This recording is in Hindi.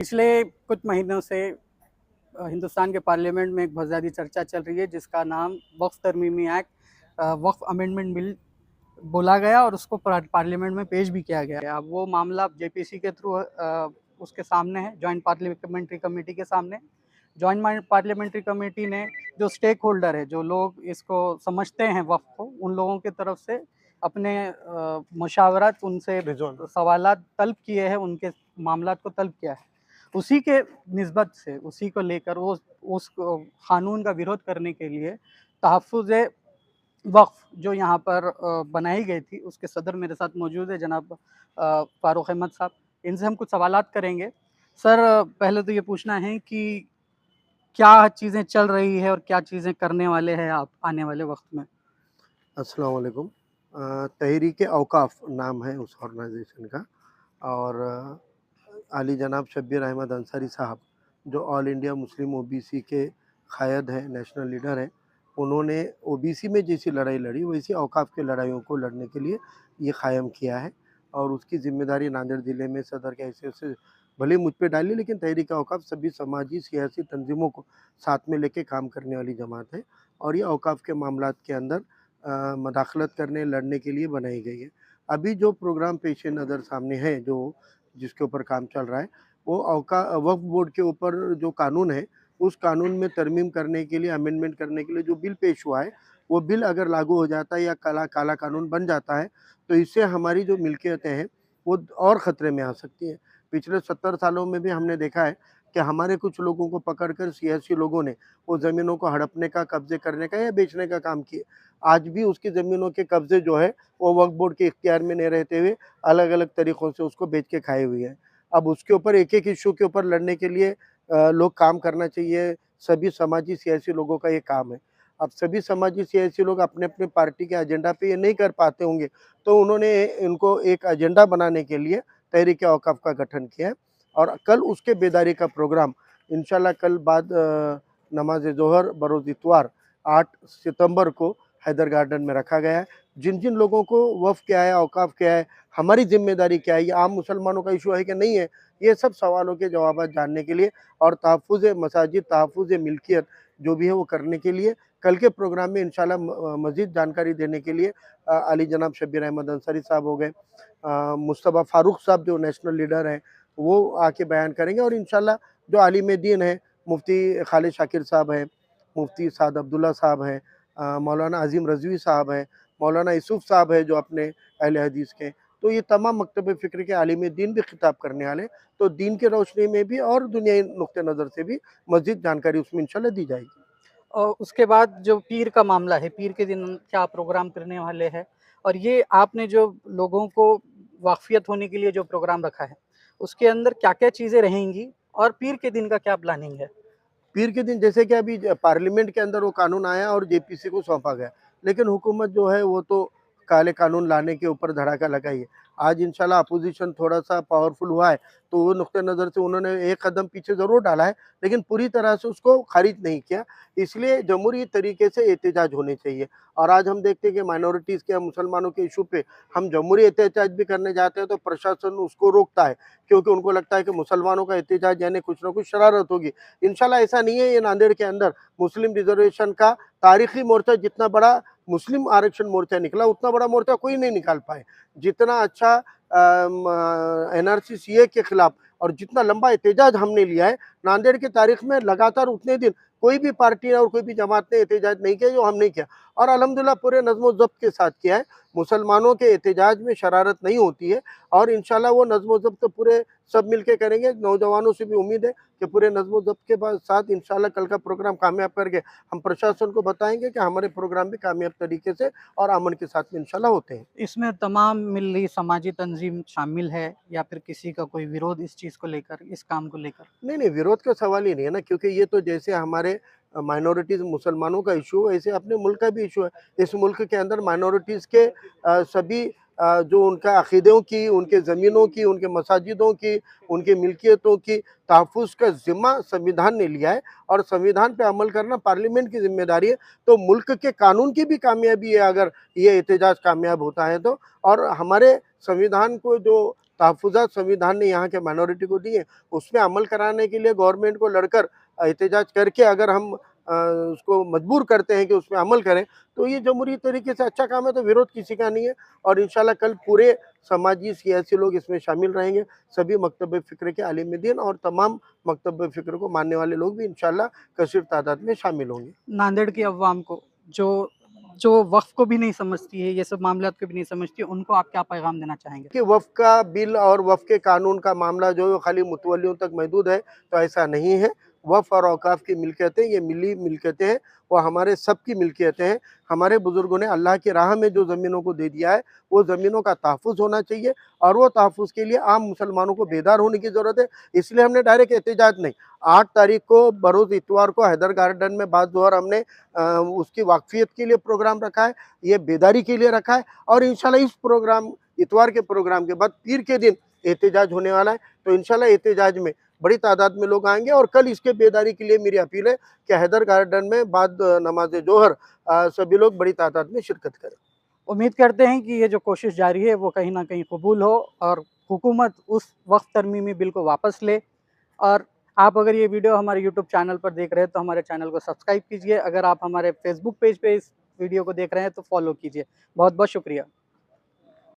पिछले कुछ महीनों से हिंदुस्तान के पार्लियामेंट में एक बहुत ज़्यादा चर्चा चल रही है जिसका नाम वक्फ तरमीमी एक्ट वक्फ अमेंडमेंट बिल बोला गया और उसको पार्लियामेंट में पेश भी किया गया। अब वो मामला जेपीसी के थ्रू उसके सामने है, जॉइंट पार्लियामेंट्री कमेटी के सामने। जॉइंट पार्लियामेंट्री कमेटी ने जो स्टेक होल्डर है, जो लोग इसको समझते हैं वक्फ को, उन लोगों की तरफ से अपने मुशावरत, उनसे सवालात तलब किए हैं, उनके मामलात को तलब किया है। उसी के निस्बत से, उसी को लेकर वो उस कानून का विरोध करने के लिए तहफ़्फ़ुज़ वक्फ जो यहाँ पर बनाई गई थी, उसके सदर मेरे साथ मौजूद है, जनाब फ़ारूक अहमद साहब। इनसे हम कुछ सवालात करेंगे। सर, पहले तो ये पूछना है कि क्या चीज़ें चल रही है और क्या चीज़ें करने वाले हैं आप आने वाले वक्त में? अस्सलाम वालेकुम। तहरीक औकाफ नाम है उस ऑर्गेनाइजेशन का। और आली जनाब शब्बीर अहमद अंसारी साहब, जो ऑल इंडिया मुस्लिम ओबीसी के क़ायद हैं, नेशनल लीडर हैं, उन्होंने ओबीसी में जैसी लड़ाई लड़ी वैसी औकाफ की लड़ाइयों को लड़ने के लिए ये क़ायम किया है। और उसकी ज़िम्मेदारी नांदेड़ ज़िले में सदर के हैसियत से भले मुझ पे डाली, लेकिन तहरीक औकाफ सभी समाजी सियासी तंजीमों को साथ में लेके काम करने वाली जमात है और ये औकाफ के मामलात के अंदर मदाखलत करने, लड़ने के लिए बनाई गई है। अभी जो प्रोग्राम पेश नज़र सामने है, जो जिसके ऊपर काम चल रहा है, वो वक्फ बोर्ड के ऊपर जो कानून है, उस कानून में तरमीम करने के लिए, अमेंडमेंट करने के लिए जो बिल पेश हुआ है, वो बिल अगर लागू हो जाता है या काला कानून बन जाता है, तो इससे हमारी जो मिल्कियतें हैं, वो और ख़तरे में आ सकती हैं। पिछले 70 सालों में भी हमने देखा है कि हमारे कुछ लोगों को पकड़कर सियासी लोगों ने वो ज़मीनों को हड़पने का, कब्ज़े करने का या बेचने का काम किए। आज भी उसकी ज़मीनों के कब्ज़े जो है, वो वक्फ बोर्ड के इख्तियार में नहीं रहते हुए अलग-अलग तरीक़ों से उसको बेच के खाए हुए हैं। अब उसके ऊपर एक-एक इश्यू के ऊपर लड़ने के लिए लोग काम करना चाहिए, सभी समाजी सियासी लोगों का ये काम है। अब सभी समाजी सियासी लोग अपने-अपने पार्टी के एजेंडा पे ये नहीं कर पाते होंगे, तो उन्होंने इनको एक एजेंडा बनाने के लिए तहरीक औकाफ का गठन किया है और कल उसके बेदारी का प्रोग्राम इंशाल्लाह कल बाद नमाज़ ज़ोहर बरोज़ इतवार 8 सितंबर को हैदर गार्डन में रखा गया है। जिन-जिन लोगों को वक़्फ़ क्या है, औकाफ क्या है, हमारी ज़िम्मेदारी क्या है, ये आम मुसलमानों का इश्यू है कि नहीं है, ये सब सवालों के जवाबात जानने के लिए और तहफ़्फ़ुज़ मसाजिद, तहफ़्फ़ुज़ मिल्कियत जो भी है वो करने के लिए कल के प्रोग्राम में इंशाल्लाह मज़ीद जानकारी देने के लिए अली जनाब शब्बीर अहमद अंसारी साहब हो गए, मुस्तफ़ा फ़ारूक साहब जो नेशनल लीडर हैं, वो आके बयान करेंगे और इंशाल्लाह जो आलिम दीन हैं, मुफ्ती खालिद शाकिर साहब हैं, मुफ्ती साद अब्दुल्ला साहब हैं, मौलाना अज़ीम रज़वी साहब हैं, मौलाना यूसुफ़ साहब हैं जो अपने अहले हदीस के, तो ये तमाम मकतब फ़िक्र के आलिम दीन भी खिताब करने वाले, तो दीन की रोशनी में भी और दुनियाई नुक्ते नज़र से भी मज़ीद जानकारी उसमें इंशाल्लाह दी जाएगी। और उसके बाद जो पीर का मामला है, पीर के दिन क्या प्रोग्राम करने वाले हैं? और ये आपने जो लोगों को वाक़फ़ियत होने के लिए जो प्रोग्राम रखा है, उसके अंदर क्या-क्या चीज़ें रहेंगी और पीर के दिन का क्या प्लानिंग है? पीर के दिन जैसे कि अभी पार्लियामेंट के अंदर वो कानून आया और जेपीसी को सौंपा गया, लेकिन हुकूमत जो है वो तो काले कानून लाने के ऊपर धड़ाका लगाई है। आज इंशाल्लाह अपोज़िशन थोड़ा-सा पावरफुल हुआ है, तो वो नुक्ते नज़र से उन्होंने एक कदम पीछे ज़रूर डाला है, लेकिन पूरी तरह से उसको ख़ारिज नहीं किया। इसलिए जमहूरी तरीके से एहतजाज होने चाहिए और आज हम देखते हैं कि माइनॉरिटीज़ के या मुसलमानों के इश्यू पे हम जमहूरी एहतजाज भी करने जाते हैं, तो प्रशासन उसको रोकता है, क्योंकि उनको लगता है कि मुसलमानों का एहतजाज यानी कुछ न कुछ शरारत होगी। इंशाल्लाह ऐसा नहीं है, ये नांदेड़ के अंदर मुस्लिम रिज़र्वेशन का तारीख़ी मोर्चा जितना बड़ा मुस्लिम आरक्षण मोर्चा निकला, उतना बड़ा मोर्चा कोई नहीं निकाल पाए। जितना अच्छा एनआरसी सीए के खिलाफ और जितना लंबा एहतजाज हमने लिया है, नांदेड़ की तारीख़ में लगातार उतने दिन कोई भी पार्टी और कोई भी जमात ने एहतजाज नहीं किया जो हमने किया और अल्हम्दुलिल्लाह पूरे नज़्म-ओ-ज़ब्त के साथ किया है। मुसलमानों के एहतजाज में शरारत नहीं होती है और इंशाल्लाह वो नज़्म-ओ-ज़ब्त पूरे सब मिलके करेंगे। नौजवानों से भी उम्मीद है कि पूरे नज़्म-ओ-ज़ब्त के साथ इंशाल्लाह कल का प्रोग्राम कामयाब करके हम प्रशासन को बताएँगे कि हमारे प्रोग्राम भी कामयाब तरीके से और अमन के साथ में इंशाल्लाह होते हैं। इसमें तमाम मिली समाजी तंज़ीम शामिल है या फिर किसी का कोई विरोध इस चीज़ को लेकर, इस काम को लेकर? नहीं, नहीं, विरोध का सवाल ही नहीं है ना, क्योंकि ये तो जैसे हमारे माइनॉरिटीज़ मुसलमानों का इश्यू है, ऐसे अपने मुल्क का भी इश्यू है। इस मुल्क के अंदर माइनॉरिटीज़ के सभी जो उनका अक़ीदों की, उनके ज़मीनों की, उनके मसाजिदों की, उनकी मिल्कियतों की तहफ़्फ़ुज़ का ज़िम्मा संविधान ने लिया है और संविधान पे अमल करना पार्लियामेंट की ज़िम्मेदारी है। तो मुल्क के कानून की भी कामयाबी है अगर ये एहतजाज कामयाब होता है तो। और हमारे संविधान को जो तहफ़्फ़ुज़ात संविधान ने यहाँ के माइनॉरिटी को दिए, उसमें अमल कराने के लिए गवर्नमेंट को लड़कर एहतजाज करके अगर हम उसको मजबूर करते हैं कि उसमें अमल करें, तो ये जमहूरी तरीके से अच्छा काम है, तो विरोध किसी का नहीं है। और इंशाल्लाह कल पूरे समाजी सियासी लोग इसमें शामिल रहेंगे, सभी मकतब-ए-फ़िक्र के आलिम-ए-दीन और तमाम मकतब-ए-फ़िक्र को मानने वाले लोग भी इंशाल्लाह कसीर तादाद में शामिल होंगे। नांदेड़ की अवाम को जो जो वक्फ को भी नहीं समझती है, ये सब मामलात को भी नहीं समझती है, उनको आप क्या पैगाम देना चाहेंगे? कि वफ़्क़ का बिल और वफ़्क़ के कानून का मामला जो है वो खाली मुतवल्लियों तक महदूद है, तो ऐसा नहीं है। वक़्फ़ और औक़ाफ़ की मिल्कियतें ये मिली मिल्कियतें हैं, वो हमारे सबकी मिल्कियतें हैं। हमारे बुज़ुर्गों ने अल्लाह की राह में जो ज़मीनों को दे दिया है, वो ज़मीनों का तहफ़्फ़ुज़ होना चाहिए और वो तहफ़्फ़ुज़ के लिए आम मुसलमानों को बेदार होने की ज़रूरत है। इसलिए हमने डायरेक्ट एहतजाज नहीं, 8 तारीख को बरोज़ इतवार को हैदर गार्डन में बाद ज़ोहर हमने उसकी वाक़फ़ियत के लिए प्रोग्राम रखा है, ये बेदारी के लिए रखा है और इंशाल्लाह इस प्रोग्राम इतवार के प्रोग्राम के बाद पीर के दिन एहतजाज होने वाला है, तो इंशाल्लाह एहतजाज में बड़ी तादाद में लोग आएँगे और कल इसके बेदारी के लिए मेरी अपील है कि हैदर गार्डन में बाद नमाज़ ज़ोहर सभी लोग बड़ी तादाद में शिरकत करें। उम्मीद करते हैं कि ये जो कोशिश जारी है वो कहीं न कहीं कबूल हो और हुकूमत उस वक़्फ़ तरमीमी बिल को वापस ले। और आप अगर ये वीडियो हमारे यूट्यूब चैनल पर देख रहे हैं तो हमारे चैनल को सब्सक्राइब कीजिए। अगर आप हमारे फेसबुक पेज पे इस वीडियो को देख रहे हैं तो फॉलो कीजिए। बहुत-बहुत शुक्रिया।